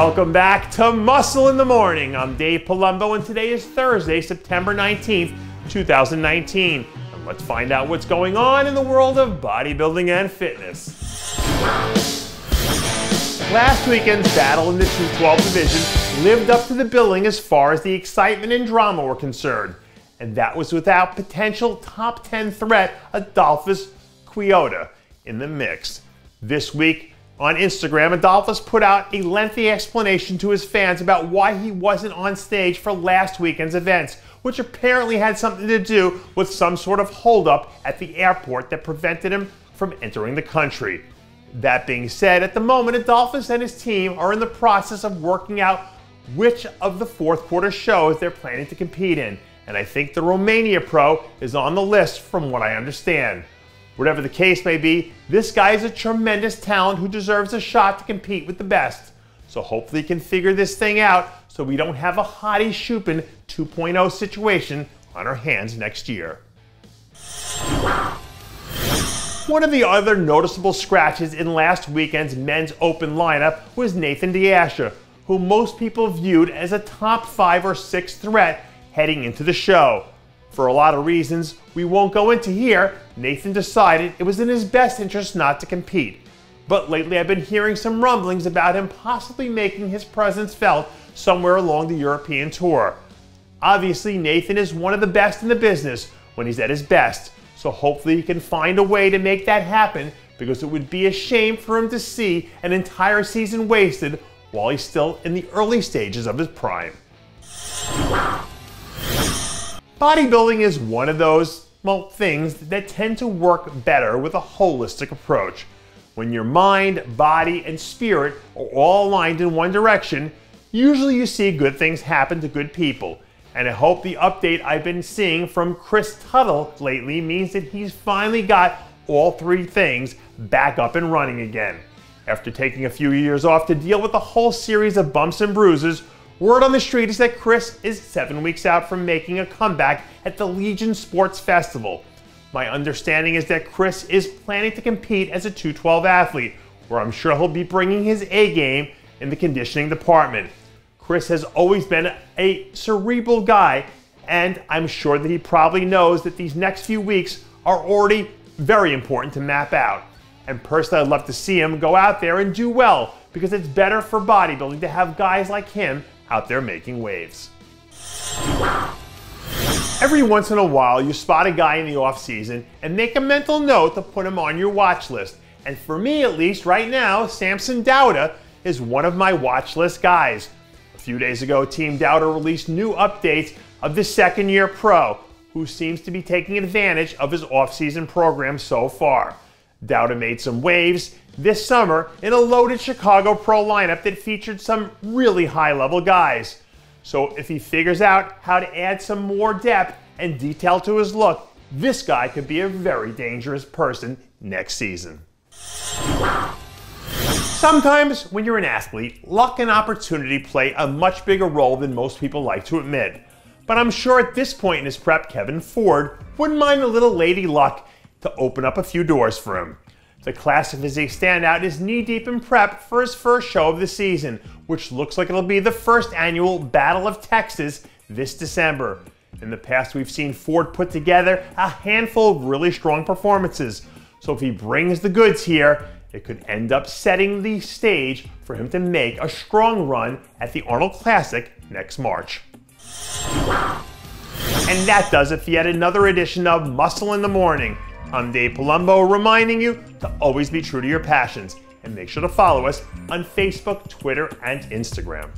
Welcome back to Muscle in the Morning. I'm Dave Palumbo, and today is Thursday, September 19th, 2019. And let's find out what's going on in the world of bodybuilding and fitness. Last weekend's battle in the 212 division lived up to the billing as far as the excitement and drama were concerned. And that was without potential top 10 threat Adolphus Quodia in the mix. This week, on Instagram, Adolphus put out a lengthy explanation to his fans about why he wasn't on stage for last weekend's events, which apparently had something to do with some sort of holdup at the airport that prevented him from entering the country. That being said, at the moment, Adolphus and his team are in the process of working out which of the fourth quarter shows they're planning to compete in, and I think the Romania Pro is on the list from what I understand. Whatever the case may be, this guy is a tremendous talent who deserves a shot to compete with the best. So hopefully he can figure this thing out so we don't have a Hottie Chupin 2.0 situation on our hands next year. One of the other noticeable scratches in last weekend's men's open lineup was Nathan Asha, who most people viewed as a top 5 or 6 threat heading into the show. For a lot of reasons we won't go into here, Nathan decided it was in his best interest not to compete. But lately I've been hearing some rumblings about him possibly making his presence felt somewhere along the European tour. Obviously, Nathan is one of the best in the business when he's at his best, so hopefully he can find a way to make that happen, because it would be a shame for him to see an entire season wasted while he's still in the early stages of his prime. Bodybuilding is one of those, well, things that tend to work better with a holistic approach. When your mind, body, and spirit are all aligned in one direction, usually you see good things happen to good people. And I hope the update I've been seeing from Chris Tuttle lately means that he's finally got all 3 things back up and running again. After taking a few years off to deal with a whole series of bumps and bruises, word on the street is that Chris is 7 weeks out from making a comeback at the Legion Sports Festival. My understanding is that Chris is planning to compete as a 212 athlete, where I'm sure he'll be bringing his A game in the conditioning department. Chris has always been a cerebral guy, and I'm sure that he probably knows that these next few weeks are already very important to map out. And personally, I'd love to see him go out there and do well, because it's better for bodybuilding to have guys like him out there making waves. Every once in a while, you spot a guy in the off season and make a mental note to put him on your watch list. And for me, at least right now, Samson Dauda is one of my watch list guys. A few days ago, Team Dauda released new updates of the second-year pro, who seems to be taking advantage of his off-season program so far. Dauda made some waves this summer in a loaded Chicago pro lineup that featured some really high-level guys. So if he figures out how to add some more depth and detail to his look, this guy could be a very dangerous person next season. Sometimes when you're an athlete, luck and opportunity play a much bigger role than most people like to admit. But I'm sure at this point in his prep, Kevin Ford wouldn't mind a little lady luck to open up a few doors for him. The classic physique standout is knee-deep in prep for his first show of the season, which looks like it'll be the first annual Battle of Texas this December. In the past, we've seen Ford put together a handful of really strong performances, so if he brings the goods here, it could end up setting the stage for him to make a strong run at the Arnold Classic next March. And that does it for yet another edition of Muscle in the Morning. I'm Dave Palumbo, reminding you to always be true to your passions, and make sure to follow us on Facebook, Twitter, and Instagram.